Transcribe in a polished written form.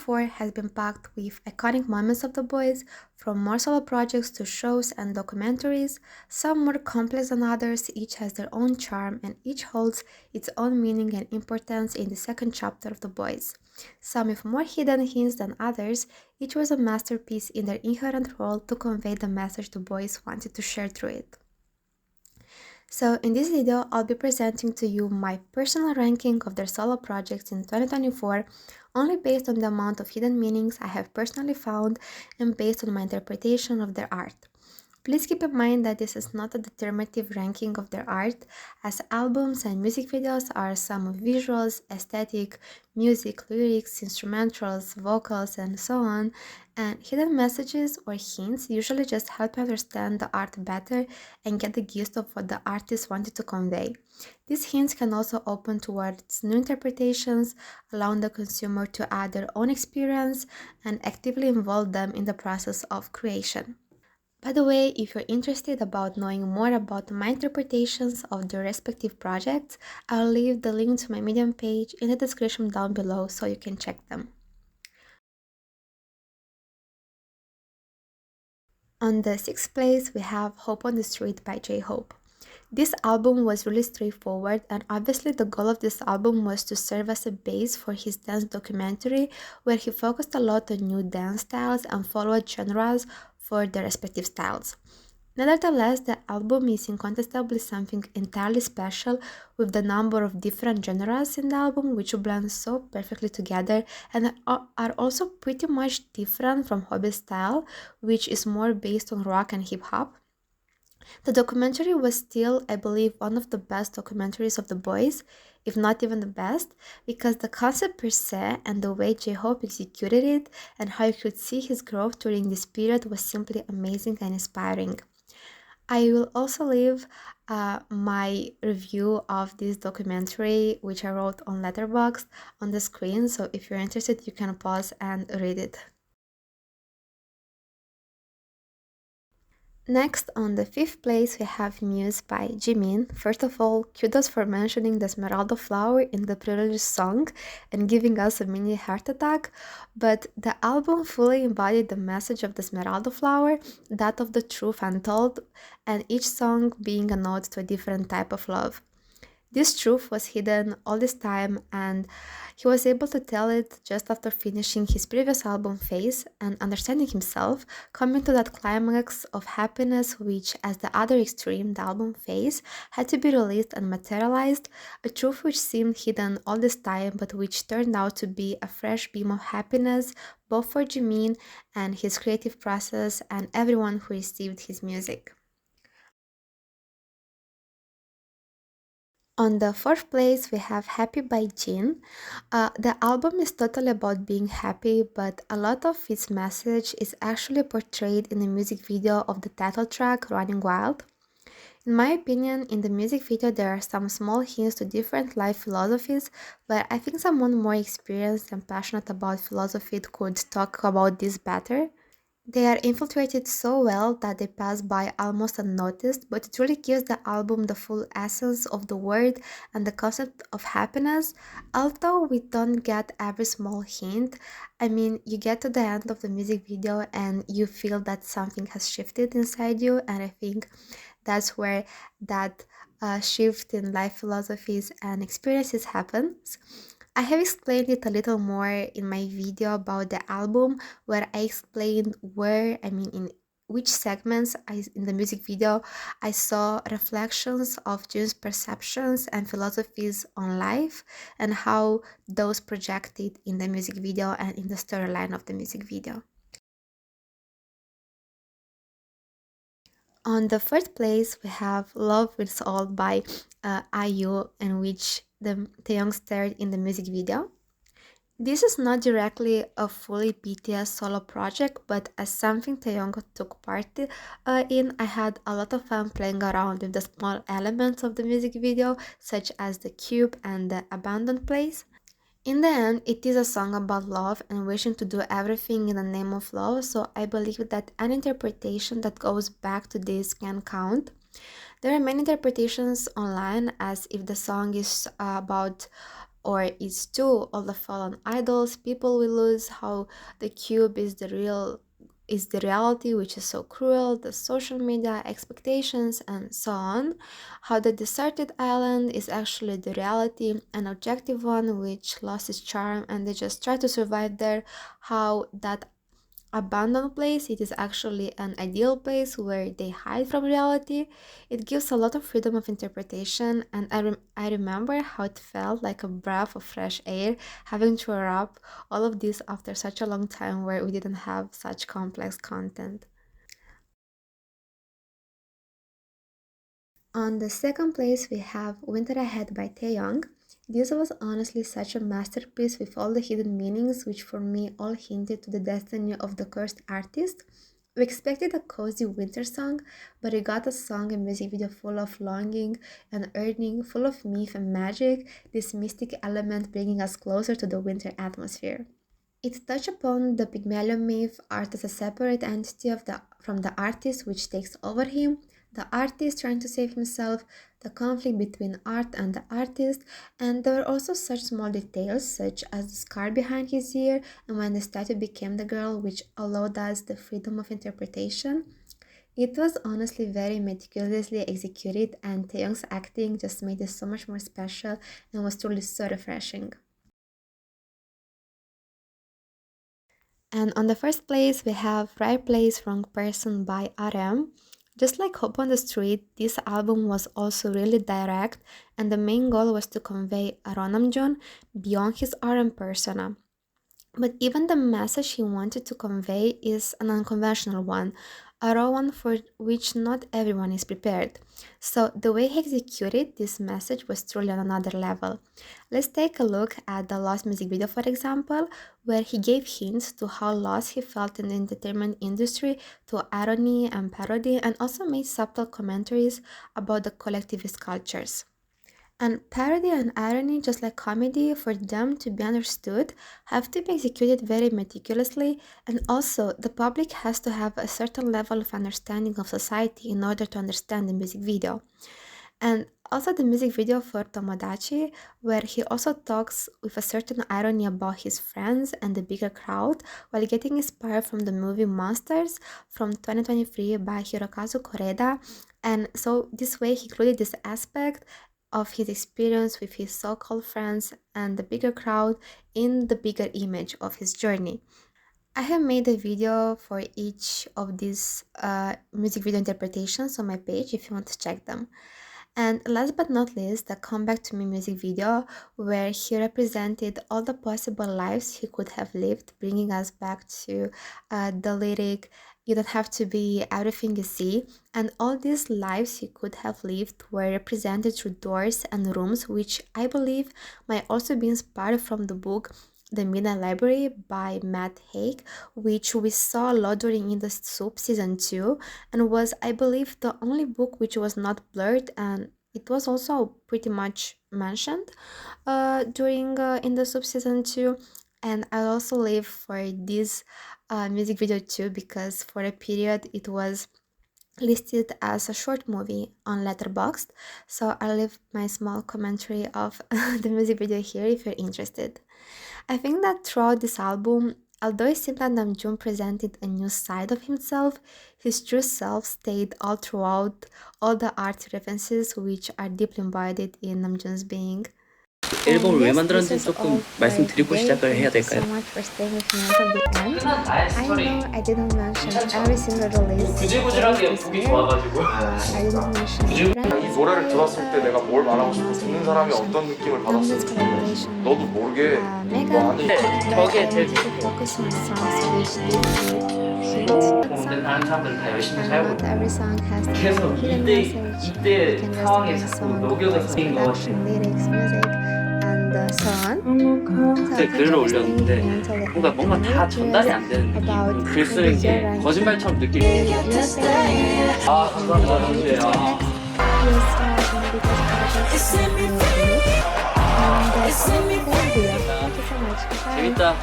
2024 has been packed with iconic moments of the boys, from more solo projects to shows and documentaries, some more complex than others. Each has their own charm and each holds its own meaning and importance in the second chapter of the boys. Some with more hidden hints than others, each was a masterpiece in their inherent role to convey the message the boys wanted to share through it. So in this video, I'll be presenting to you my personal ranking of their solo projects in 2024, only based on the amount of hidden meanings I have personally found and based on my interpretation of their art. Please keep in mind that this is not a determinative ranking of their art, as albums and music videos are some of visuals, aesthetic, music, lyrics, instrumentals, vocals, and so on, and hidden messages or hints usually just help you understand the art better and get the gist of what the artist wanted to convey. These hints can also open towards new interpretations, allowing the consumer to add their own experience and actively involve them in the process of creation. By the way, if you're interested about knowing more about my interpretations of the respective projects, I'll leave the link to my Medium page in the description down below so you can check them. On the 6th place, we have Hope on the Street by jhope. This album was really straightforward, and obviously the goal of this album was to serve as a base for his dance documentary, where he focused a lot on new dance styles and followed genres for their respective styles. Nevertheless, the album is incontestably something entirely special, with the number of different genres in the album which blend so perfectly together and are also pretty much different from Hope's style, which is more based on rock and hip-hop. The documentary was still, I believe, one of the best documentaries of the boys, if not even the best, because the concept per se and the way jhope executed it and how you could see his growth during this period was simply amazing and inspiring. I will also leave my review of this documentary, which I wrote on Letterboxd, on the screen, so if you're interested, you can pause and read it. Next, on the 5th place, we have Muse by Jimin. First of all, kudos for mentioning the Esmeralda flower in the prelude song and giving us a mini heart attack, but the album fully embodied the message of the Esmeralda flower, that of the truth untold, and each song being a nod to a different type of love. This truth was hidden all this time, and he was able to tell it just after finishing his previous album phase and understanding himself, coming to that climax of happiness which, as the other extreme, the album phase, had to be released and materialized, a truth which seemed hidden all this time but which turned out to be a fresh beam of happiness both for Jimin and his creative process and everyone who received his music. On the 4th place, we have Happy by Jin. The album is totally about being happy, but a lot of its message is actually portrayed in the music video of the title track, Running Wild. In my opinion, in the music video there are some small hints to different life philosophies, but I think someone more experienced and passionate about philosophy could talk about this better. They are infiltrated so well that they pass by almost unnoticed, but it really gives the album the full essence of the word and the concept of happiness. Although we don't get every small hint, I mean, you get to the end of the music video and you feel that something has shifted inside you, and I think that's where that shift in life philosophies and experiences happens. I have explained it a little more in my video about the album, where I explained in which segments in the music video I saw reflections of Jun's perceptions and philosophies on life and how those projected in the music video and in the storyline of the music video. On the first place, we have Love With All by IU, in which the taehyung starred in the music video. This is not directly a fully BTS solo project, but as something taehyung took part in, I had a lot of fun playing around with the small elements of the music video, such as the cube and the abandoned place. In the end, it is a song about love and wishing to do everything in the name of love, so I believe that an interpretation that goes back to this can count. There are many interpretations online, as if the song is about or It's Two, All the Fallen Idols, People We Lose, how the cube is the reality, which is so cruel, the social media expectations, and so on. How the deserted island is actually the reality, an objective one which lost its charm and they just try to survive there. How that abandoned place, it is actually an ideal place where they hide from reality. It gives a lot of freedom of interpretation, and I remember how it felt like a breath of fresh air having to wrap all of this after such a long time where we didn't have such complex content. On the second place, we have Winter Ahead by Taehyung. This was honestly such a masterpiece with all the hidden meanings, which for me all hinted to the destiny of the cursed artist. We expected a cozy winter song, but we got a song and music video full of longing and yearning, full of myth and magic, this mystic element bringing us closer to the winter atmosphere. It touched upon the Pygmalion myth, art as a separate entity from the artist which takes over him, the artist trying to save himself, the conflict between art and the artist, and there were also such small details such as the scar behind his ear and when the statue became the girl, which allowed us the freedom of interpretation. It was honestly very meticulously executed, and Taeyong's acting just made it so much more special and was truly so refreshing. And on the first place, we have Right Place, Wrong Person by RM. Just like Hope on the Street, this album was also really direct, and the main goal was to convey a Namjoon beyond his RM persona. But even the message he wanted to convey is an unconventional one, a raw one for which not everyone is prepared. So the way he executed this message was truly on another level. Let's take a look at the Lost music video, for example, where he gave hints to how lost he felt in the entertainment industry, to irony and parody, and also made subtle commentaries about the collectivist cultures. And parody and irony, just like comedy, for them to be understood, have to be executed very meticulously, and also the public has to have a certain level of understanding of society in order to understand the music video. And also the music video for Tomodachi, where he also talks with a certain irony about his friends and the bigger crowd, while getting inspired from the movie Monsters from 2023 by Hirokazu Koreda. And so this way he included this aspect of his experience with his so-called friends and the bigger crowd in the bigger image of his journey. I have made a video for each of these music video interpretations on my page if you want to check them. And last but not least, the Come Back to Me music video, where he represented all the possible lives he could have lived, bringing us back to the lyric, "You don't have to be everything you see." And all these lives he could have lived were represented through doors and rooms, which I believe might also be inspired from the book The Midnight Library by Matt Haig, which we saw a lot during In the Soup season 2, and was, I believe, the only book which was not blurred, and it was also pretty much mentioned during In the Soup season 2. And I also live for this music video too, because for a period it was listed as a short movie on Letterboxd, so I'll leave my small commentary of the music video here if you're interested. I think that throughout this album, although it seemed that Namjoon presented a new side of himself, his true self stayed all throughout all the art references which are deeply embodied in Namjoon's being. 앨범을 왜 Yes, this 만들었는지 is 조금 all for 말씀드리고 today. 시작을 해야 Thank you so 될까요? much for staying with me until the end. I know I didn't mention every single release 구질구질하게 this 보기 year. 좋아가지고 I didn't mention 이 trends, 노래를 들었을 때 내가 뭘 말하고 싶고 듣는 사람이 어떤 느낌을 Namjoon's 받았을지 collaboration 너도 모르게 Mega. 뭐 아니 저게 I 제일 wanted to focus on songs which deeply hit 공된 다른 사람들은 다 열심히 살고 not every song has to 계속 have a hidden 이때 message. 이때 You can just 상황에 find a 자꾸 song, 녹여서 쓰인 것 production, 같아. lyrics, music, and so on. So 그때 thank 글을 you for staying with 올렸는데 me until the 뭔가 end. 뭔가 I'm 다 really 전달이 curious 안 되는 about 느낌. 글 쓰는 게 your ranking. 거짓말처럼 느낄 수 Your 있어. favorite 아 감사합니다 현주야. yes, in the biggest projects and see you there in the video. Thank you so much. Bye. 재밌다.